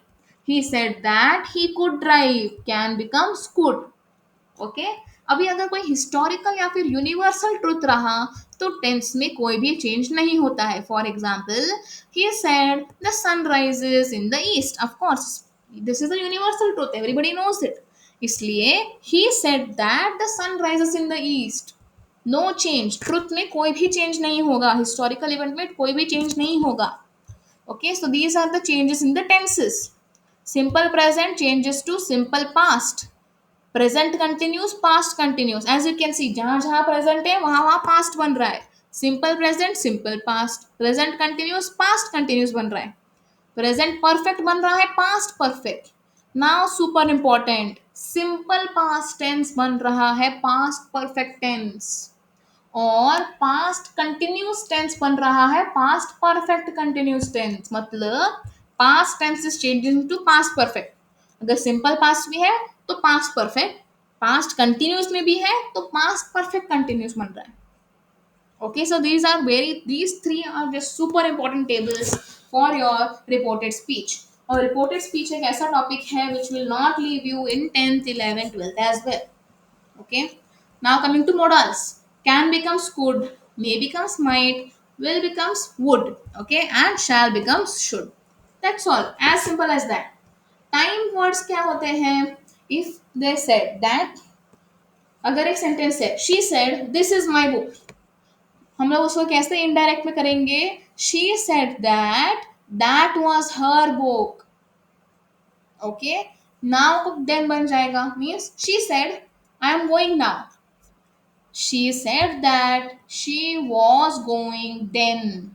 he said that he could drive, can becomes could. Okay, अभी अगर कोई historical या फिर यूनिवर्सल ट्रुथ रहा तो टेंस में कोई भी चेंज नहीं होता है. For example, he said the sun rises in the east. Of course this is a universal truth, everybody knows it. इसलिए he said that the sun rises in the east. No change, truth में कोई भी change नहीं होगा, historical event में कोई भी change नहीं होगा. Okay, so these are the changes in the tenses. Simple present changes to simple past. Present continuous, past continuous. As you can see जहां जहां प्रेजेंट है वहां वहां पास्ट बन रहा है. Simple present, simple past. Present continuous, past continuous बन रहा है. प्रेजेंट परफेक्ट बन रहा है, past perfect. Now super important, simple past tense बन रहा है पास्ट परफेक्ट टेंस, और पास्ट कंटिन्यूस टेंस बन रहा है पास्ट परफेक्ट कंटिन्यूस टेंस. मतलब past tense is changing to past perfect. अगर सिंपल पास्ट भी है तो पास्ट परफेक्ट, पास्ट कंटिन्यूस में भी है तो पास्ट परफेक्ट कंटिन्यूस बन रहा है. Okay, so these three are just super important tables for your reported speech. और reported speech एक ऐसा टॉपिक है which will not leave you in 10th, 11th, 12th as well. Okay, now coming to modals. Can becomes could, may becomes might, will becomes would. Okay, and shall becomes should. That's all, as simple as that. Time words क्या होते हैं? If they said that, अगर एक sentence है she said this is my book, हम लोग उसको कैसे इनडायरेक्ट में करेंगे? She said that that was her book. Okay, now को देन बन जाएगा. Means she said I am going now, she said that she was going then.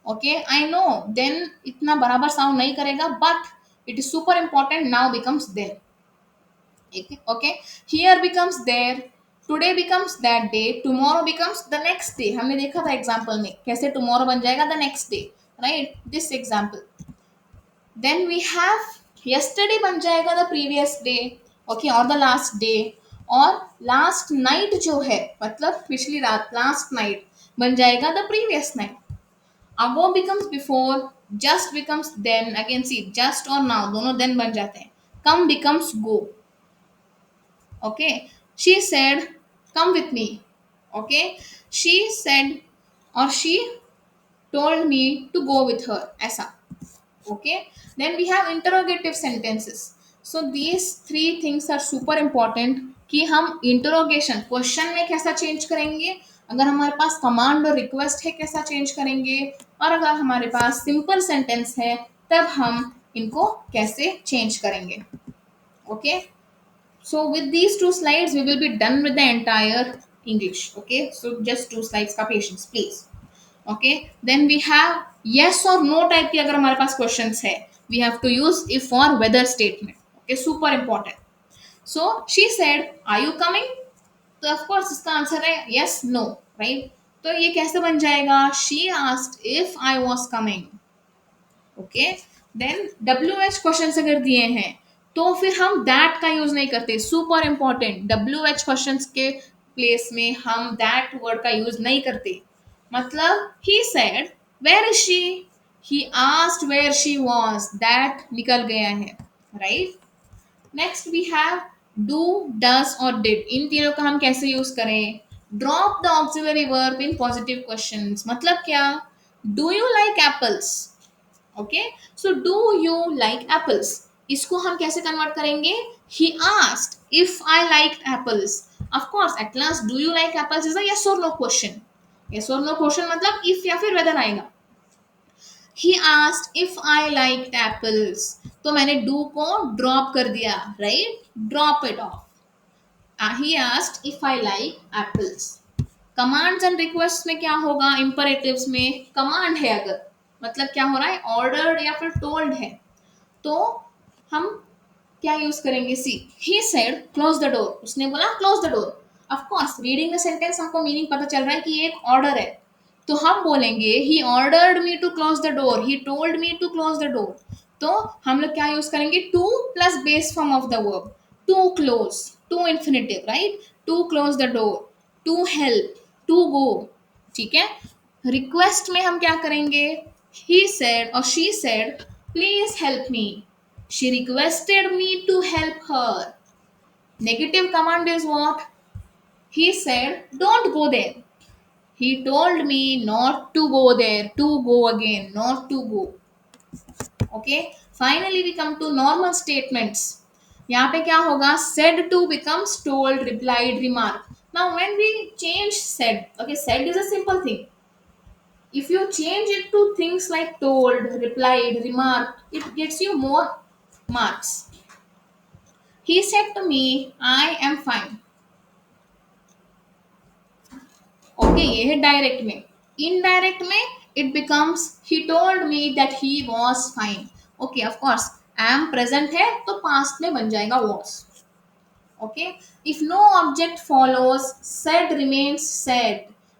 Okay, I know then इतना बराबर साउंड नहीं करेगा, but it is super important. Now becomes then. Okay, here becomes there, today becomes that day, tomorrow becomes the next day. हमने देखा था example में कैसे tomorrow बन जाएगा the next day, right. This example. Then we have yesterday बन जाएगा the previous day, okay, और द लास्ट डे. और लास्ट नाइट जो है मतलब पिछली रात, लास्ट नाइट बन जाएगा the previous night. Ago becomes before, just becomes then. Again see just और नाउ दोनों देन बन जाते हैं. Come becomes go. Okay, she said come with me. Okay, she said or she told me to go with her, ऐसा. Okay, then we have interrogative sentences. So these three things are super important कि हम interrogation question में कैसा change करेंगे, अगर हमारे पास command और request है कैसा चेंज करेंगे, और अगर हमारे पास सिंपल सेंटेंस है तब हम इनको कैसे चेंज करेंगे. Okay, so with these two slides we will be done with the entire English. Okay, so just two slides का patience please. Okay, then we have yes or no type की अगर हमारे पास questions है we have to use if or whether statement. Okay, super important. So she said are you coming, तो of course इसका answer है yes no, right. तो ये कैसे बन जाएगा? she asked if I was coming. Okay, then WH question अगर दिए हैं तो फिर हम दैट का यूज नहीं करते. सुपर इंपॉर्टेंट, WH क्वेश्चन के प्लेस में हम दैट वर्ड का यूज नहीं करते. मतलब he said where is she, he asked where she was, that निकल गया है, right? Next we have do, does और डिड। इन तीनों का हम कैसे यूज करें? Drop the auxiliary verb in positive questions. मतलब क्या? Do you like apples? Okay, so do you like apples, इसको हम कैसे कन्वर्ट करेंगे? He asked if I like apples. Of course at last do you like apples is a yes और no question. Yes और no question मतलब if या फिर weather आएगा। ही asked if I like apples, तो मैंने डू को ड्रॉप कर दिया, right? Drop it of. He asked if I like apples. Commands and request में क्या होगा? इंपरेटिव्स में कमांड है अगर, मतलब क्या हो रहा है? ऑर्डर्ड या फिर टोल्ड है, तो हम क्या यूज करेंगे? See, he said close the door, उसने बोला close the door. Of course reading the sentence आपको मीनिंग पता चल रहा है कि ये एक ऑर्डर है, तो हम बोलेंगे he ordered me to close the door, he told me to close the door. तो हम लोग क्या यूज करेंगे? To plus base form of the verb, to close, to infinitive, right? To close the door, to help, to go. ठीक है। Request में हम क्या करेंगे? ही सेड और she said please help me, she requested me to help her. Negative command is what? He said, don't go there. He told me not to go there, to go again, not to go. Okay. Finally, we come to normal statements. यहाँ पे क्या होगा? Said to becomes told, replied, remark. Now, when we change said, okay, said is a simple thing. If you change it to things like told, replied, remark, it gets you more marks. He said to me, I am fine. Okay, ये है direct में। Indirect में it becomes he told me that he was fine. Okay, of course, am present है तो past में बन जाएगा was. Okay, if no object follows, said remains said.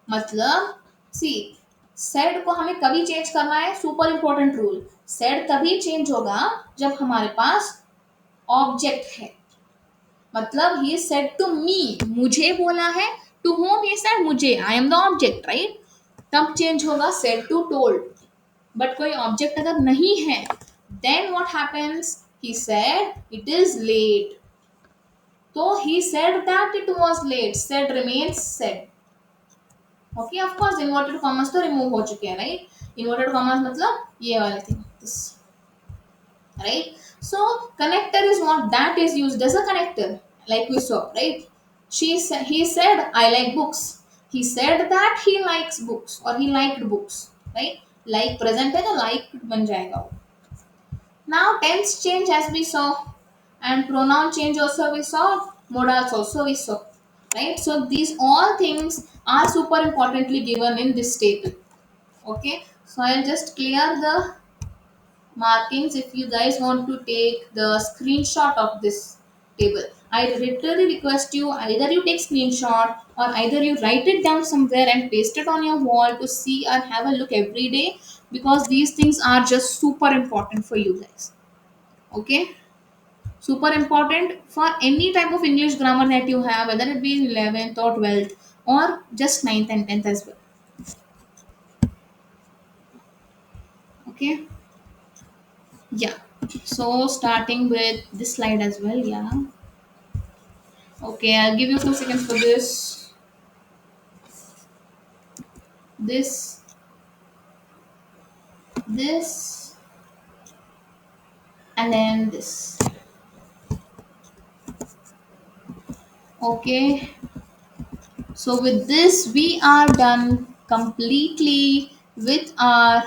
मतलब see, said को हमें कभी चेंज करना है? सुपर इंपॉर्टेंट रूल, said तभी चेंज होगा जब हमारे पास ऑब्जेक्ट है। मतलब ही सेड टू मी, मुझे बोला है। To whom he said? मुझे, I am the object, right? तब चेंज होगा सेड टू टोल्ड। बट कोई ऑब्जेक्ट अगर नहीं है, then what happens? He said it is late, तो he said that it was late, said remains said. Okay, of course inverted commas तो remove हो चुके हैं, राइट? इन्वर्टेड कॉमर्स मतलब ये वाले thing, right? So connector is what? That is used as a connector, like we saw, right? He said I like books. He said that he likes books or he liked books, right? Like present है तो like बन जाएगा वो। Now tense change as we saw, and pronoun change also we saw, modals also we saw, right? So these all things are super importantly given in this table. Okay, so I'll just clear the markings if you guys want to take the screenshot of this table. I literally request you, either you take screenshot or either you write it down somewhere and paste it on your wall to see and have a look every day, because these things are just super important for you guys. Okay, super important for any type of English grammar that you have, whether it be 11th or 12th or just 9th and 10th as well. Okay, yeah, so starting with this slide as well. Yeah, okay, I'll give you 2 seconds for this, this, and then this. Okay, so with this, we are done completely with our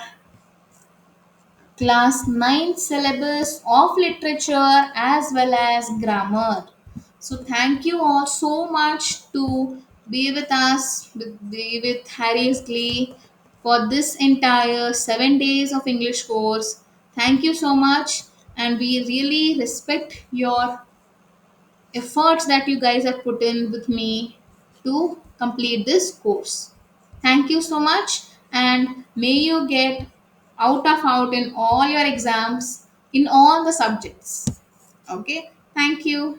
class 9 syllabus of literature as well as grammar. So thank you all so much to be with us, be with Harry's Glee for this entire 7 days of English course. Thank you so much, and we really respect your efforts that you guys have put in with me to complete this course. Thank you so much, and may you get out in all your exams in all the subjects. Okay, thank you.